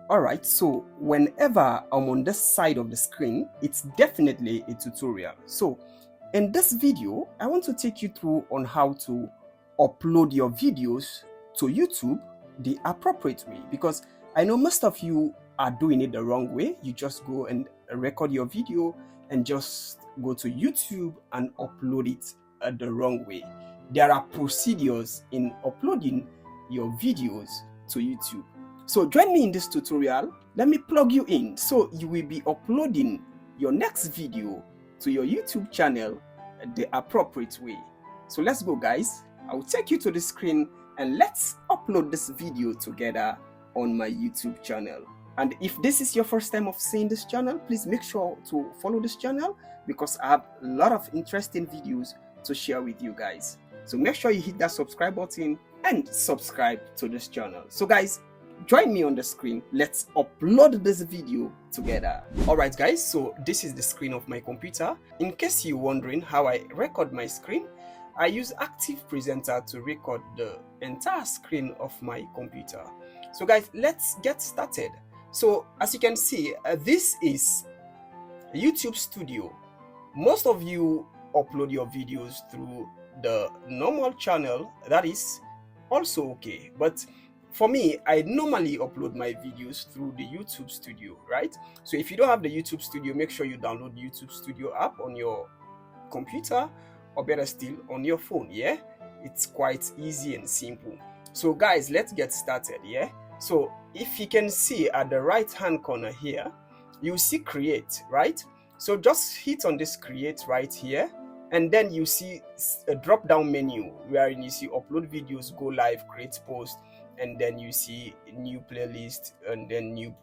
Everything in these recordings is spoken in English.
Alright, so whenever I'm on this side of the screen, it's definitely a tutorial. So in this video, I want to take you through on how to upload your videos to YouTube the appropriate way, because I know most of you are doing it the wrong way. You just go and record your video and just go to YouTube and upload it the wrong way. There are procedures in uploading your videos to YouTube. So join me in this tutorial. Let me plug you in. So you will be uploading your next video to your YouTube channel the appropriate way. So let's go, guys. I will take you to the screen and let's upload this video together on my YouTube channel. And if this is your first time of seeing this channel, please make sure to follow this channel, because I have a lot of interesting videos to share with you guys. So make sure you hit that subscribe button and subscribe to this channel. So guys, join me on the screen. Let's upload this video together. Alright guys, so this is the screen of my computer. In case you're wondering how I record my screen, I use Active Presenter to record the entire screen of my computer. So guys, let's get started. So as you can see, this is YouTube Studio. Most of you upload your videos through the normal channel. That is also okay, but for me, I normally upload my videos through the YouTube Studio, right? So if you don't have the YouTube Studio, make sure you download the YouTube Studio app on your computer, or better still, on your phone, yeah? It's quite easy and simple. So guys, let's get started, yeah? So if you can see at the right-hand corner here, you see create, right? So just hit on this create right here, and then you see a drop-down menu wherein you see upload videos, go live, create post, and then you see new playlist, and then new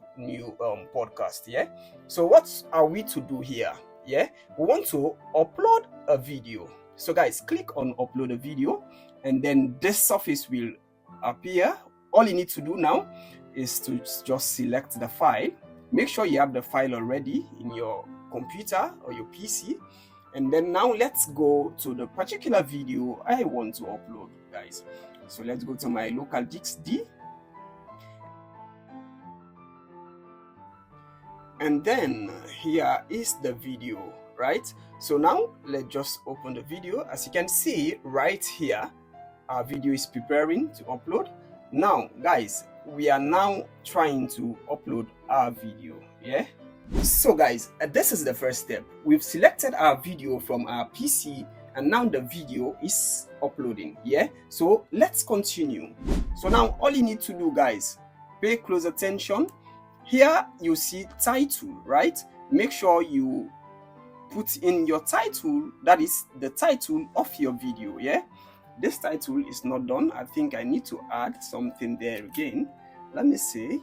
podcast. Yeah, so what are we to do here? Yeah, we want to upload a video. So guys, click on upload a video, and then this surface will appear. All you need to do now is to just select the file. Make sure you have the file already in your computer or your PC, and then now let's go to the particular video I want to upload, guys. So let's go to my local disk D, and then here is the video, right? So now let's just open the video. As you can see right here, our video is preparing to upload. Now guys, we are now trying to upload our video, yeah? So guys, this is the first step. We've selected our video from our PC, and now the video is uploading, yeah? So let's continue. So now all you need to do, guys, pay close attention. Here you see title, right? Make sure you put in your title, that is the title of your video, yeah? This title is not done. I think I need to add something there again. Let me see.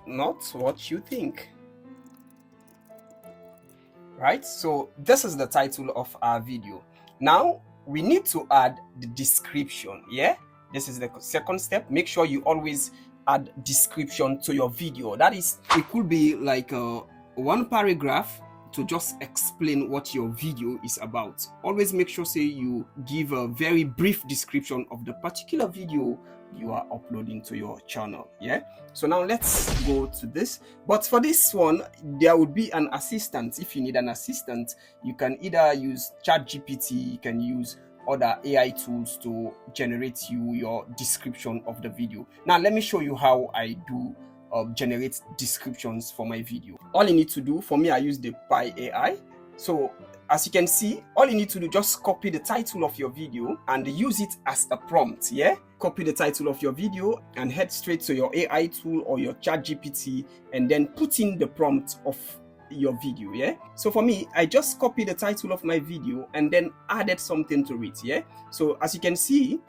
Not what you think. Right? So this is the title of our video. Now we need to add the description, yeah? This is the second step. Make sure you always add description to your video. That is, it could be like one paragraph to just explain what your video is about. Always make sure, say, you give a very brief description of the particular video you are uploading to your channel, yeah? So now let's go to this, but for this one there would be an assistant. If you need an assistant, you can either use ChatGPT, you can use other AI tools to generate you your description of the video. Now let me show you how I do generate descriptions for my video. All you need to do, for me, I use the Pi AI. So as you can see, all you need to do, just copy the title of your video and use it as a prompt, yeah? Copy the title of your video and head straight to your AI tool or your ChatGPT, and then put in the prompt of your video, yeah? So for me, I just copied the title of my video and then added something to it, yeah? So as you can see,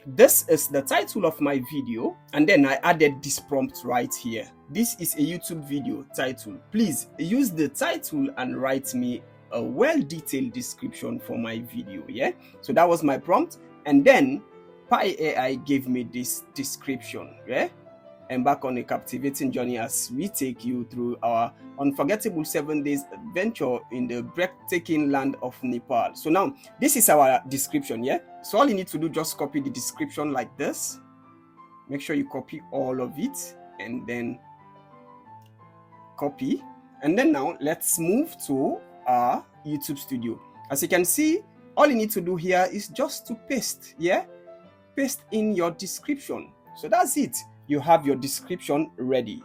this is the title of my video, and then I added this prompt right here. This is a YouTube video title. Please use the title and write me a well-detailed description for my video, yeah? So that was my prompt, and then Pi AI gave me this description, yeah? Embark on a captivating journey as we take you through our unforgettable 7 days adventure in the breathtaking land of Nepal. So now this is our description, yeah? So all you need to do, just copy the description like this. Make sure you copy all of it and then copy, and then now let's move to our YouTube Studio. As you can see, all you need to do here is just to paste, paste in your description. So that's it. You have your description ready,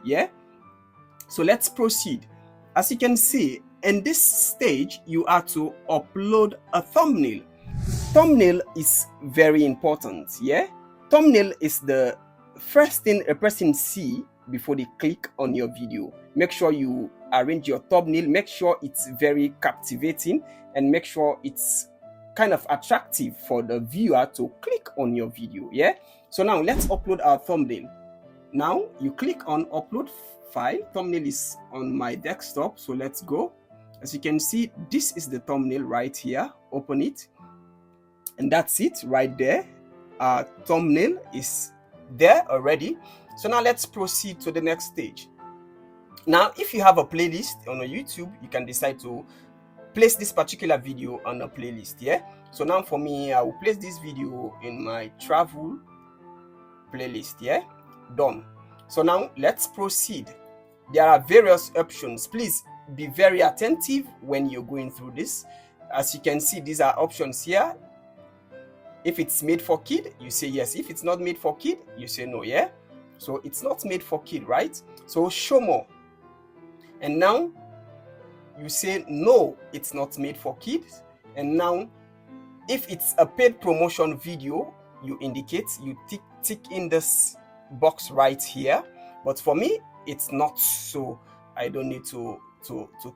So let's proceed. As you can see, in this stage, you are to upload a thumbnail. Thumbnail is very important, Thumbnail is the first thing a person see before they click on your video. Make sure you arrange your thumbnail, make sure it's very captivating, and make sure it's kind of attractive for the viewer to click on your video, So now let's upload our thumbnail. Now you click on upload file. Thumbnail is on my desktop, so let's go. As you can see, this is the thumbnail right here. Open it, and that's it right there. Our thumbnail is there already. So now let's proceed to the next stage. Now, if you have a playlist on a YouTube, you can decide to place this particular video on a playlist, So now for me, I will place this video in my travel playlist, Done. So now let's proceed. There are various options. Please be very attentive when you're going through this. As you can see, these are options here. If it's made for kid, you say yes. If it's not made for kid, you say no, So it's not made for kid, right? So show more. And now you say no, it's not made for kids. And now if it's a paid promotion video, you indicate, you tick in this box right here. But for me, it's not, so I don't need to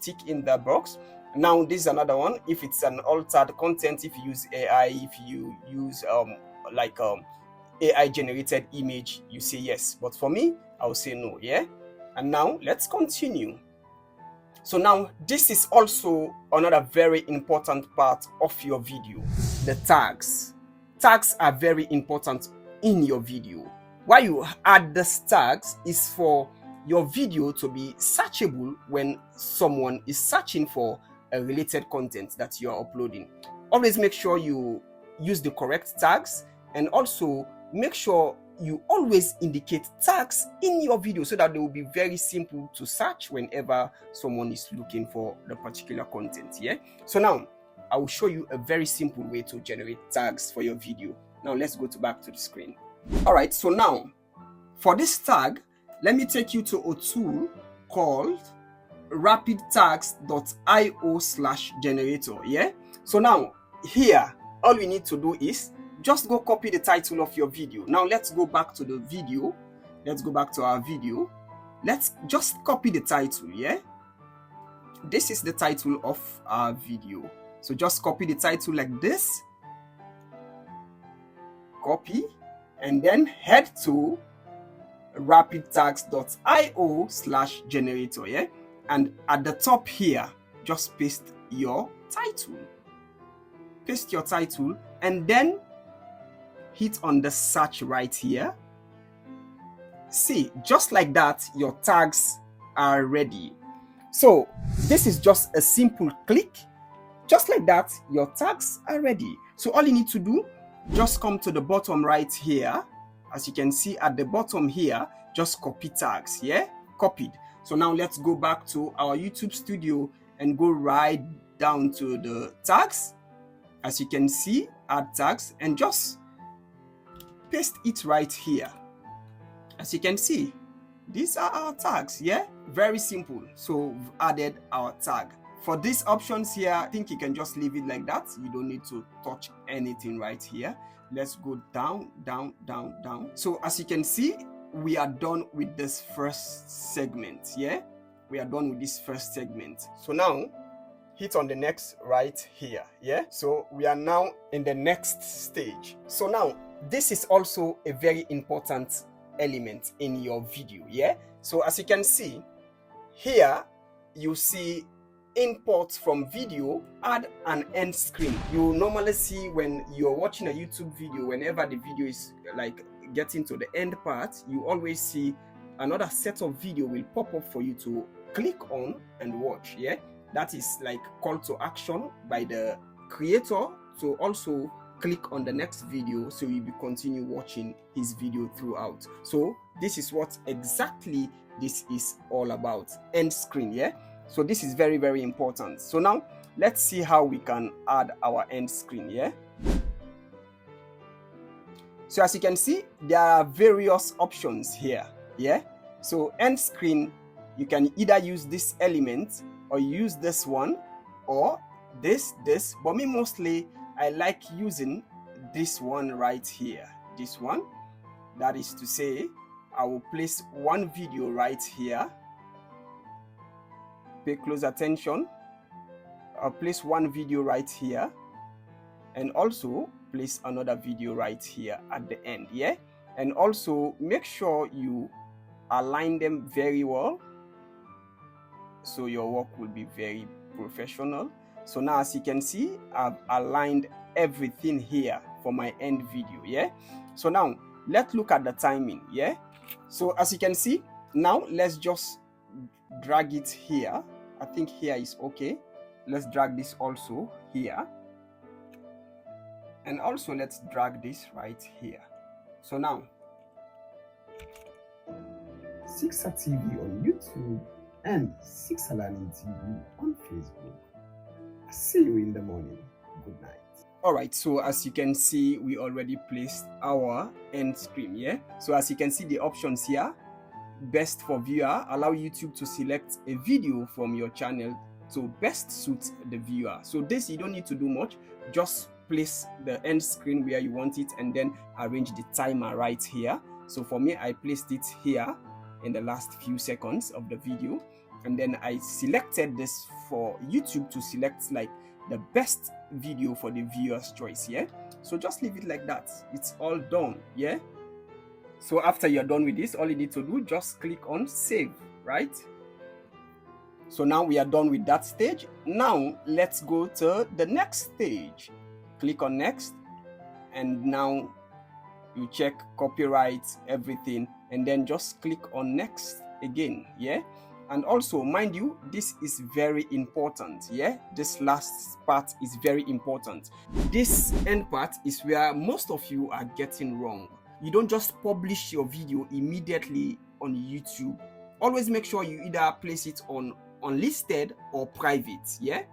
tick in that box. Now this is another one. If it's an altered content, if you use AI, if you use AI generated image, you say yes. But for me, I'll say no, And now let's continue. So now this is also another very important part of your video. The tags. Tags are very important in your video. Why you add these tags is for your video to be searchable when someone is searching for a related content that you are uploading. Always make sure you use the correct tags, and also make sure you always indicate tags in your video so that they will be very simple to search whenever someone is looking for the particular content. So now I will show you a very simple way to generate tags for your video. Now let's go back to the screen. All right, so now for this tag, let me take you to a tool called rapidtags.io/generator. So now here, all we need to do is just go copy the title of your video. Now let's go back to the video. Let's go back to our video. Let's just copy the title, This is the title of our video. So just copy the title like this. Copy, and then head to rapidtags.io/generator, And at the top here, just paste your title. Paste your title, and then hit on the search right here. See, just like that, your tags are ready. So this is just a simple click. Just like that, your tags are ready. So all you need to do, just come to the bottom right here. As you can see at the bottom here, just copy tags, Copied. So now let's go back to our YouTube Studio and go right down to the tags. As you can see, add tags, and just paste it right here. As you can see, these are our tags, Very simple. So we've added our tag. For these options here, I think you can just leave it like that. You don't need to touch anything right here. Let's go down, down, down, down. So as you can see, we are done with this first segment, We are done with this first segment. So now, hit on the next right here, So we are now in the next stage. So now, this is also a very important element in your video, So as you can see, here you see import from video, add an end screen. You normally see when you're watching a YouTube video, whenever the video is like getting to the end part, you always see another set of video will pop up for you to click on and watch. That is like call to action by the creator to also click on the next video, so you'll be continue watching his video throughout. So this is what exactly this is all about, end screen. Yeah, so this is very, very important. So now let's see how we can add our end screen. Yeah, so as you can see, there are various options here. Yeah, so end screen, you can either use this element or use this one or this, but me mostly I like using this one right here, this one. That is to say, I will place one video right here. Pay close attention. I'll place one video right here, and also place another video right here at the end. Yeah, and also make sure you align them very well, so your work will be very professional. So now, as you can see, I've aligned everything here for my end video. Yeah, so now let's look at the timing. Yeah, so as you can see, now let's just drag it here. I think here is okay. Let's drag this also here, and also let's drag this right here. So now, Sixa TV on YouTube and Sixa Learning TV on Facebook. I'll see you in the morning. Good night. All right, so as you can see, we already placed our end screen. Yeah, so as you can see, the options here: best for viewer, allow YouTube to select a video from your channel to best suit the viewer. So this, you don't need to do much, just place the end screen where you want it and then arrange the timer right here. So for me, I placed it here in the last few seconds of the video, and then I selected this for YouTube to select like the best video for the viewer's choice. Yeah, so just leave it like that. It's all done. Yeah, so after you're done with this, all you need to do, just click on save, right? So now we are done with that stage. Now let's go to the next stage. Click on next, and now you check copyright, everything, and then just click on next again. Yeah, and also mind you, this is very important. Yeah, this last part is very important. This end part is where most of you are getting wrong. You don't just publish your video immediately on YouTube. Always make sure you either place it on unlisted or private. Yeah,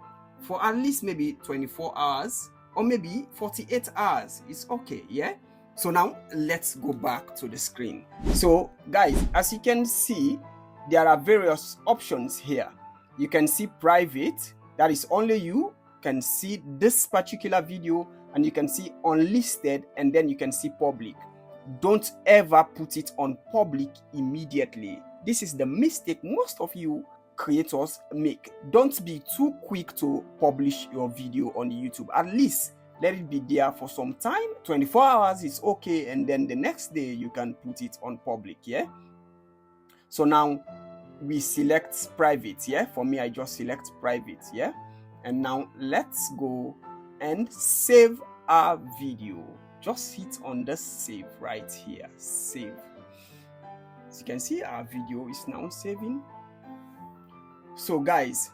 for at least maybe 24 hours or maybe 48 hours. It's okay. Yeah, so now let's go back to the screen. So guys, as you can see, there are various options here. You can see private, that is only you can see this particular video, and you can see unlisted, and then you can see public. Don't ever put it on public immediately. This is the mistake most of you creators make. Don't be too quick to publish your video on YouTube. At least let it be there for some time. 24 hours is okay, and then the next day you can put it on public. Yeah, so now we select private. Yeah, for me, I just select private. Yeah, and now let's go and save our video. Just hit on the save right here, save. As you can see, our video is now saving. So guys,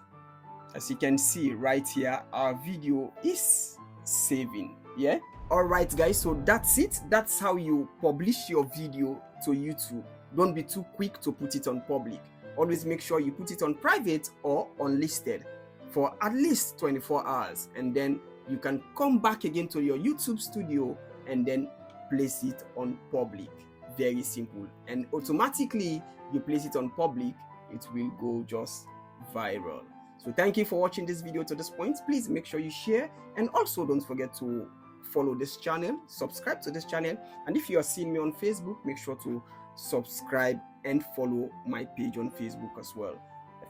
as you can see right here, our video is saving. Yeah, all right guys, so that's it. That's how you publish your video to YouTube. Don't be too quick to put it on public. Always make sure you put it on private or unlisted for at least 24 hours, and then you can come back again to your YouTube studio and then place it on public. Very simple, and automatically you place it on public, it will go just viral. So thank you for watching this video to this point. Please make sure you share, and also don't forget to follow this channel, subscribe to this channel, and if you are seeing me on Facebook, make sure to subscribe and follow my page on Facebook as well.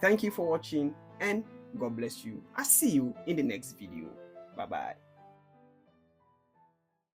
Thank you for watching, and God bless you. I'll see you in the next video. Bye bye.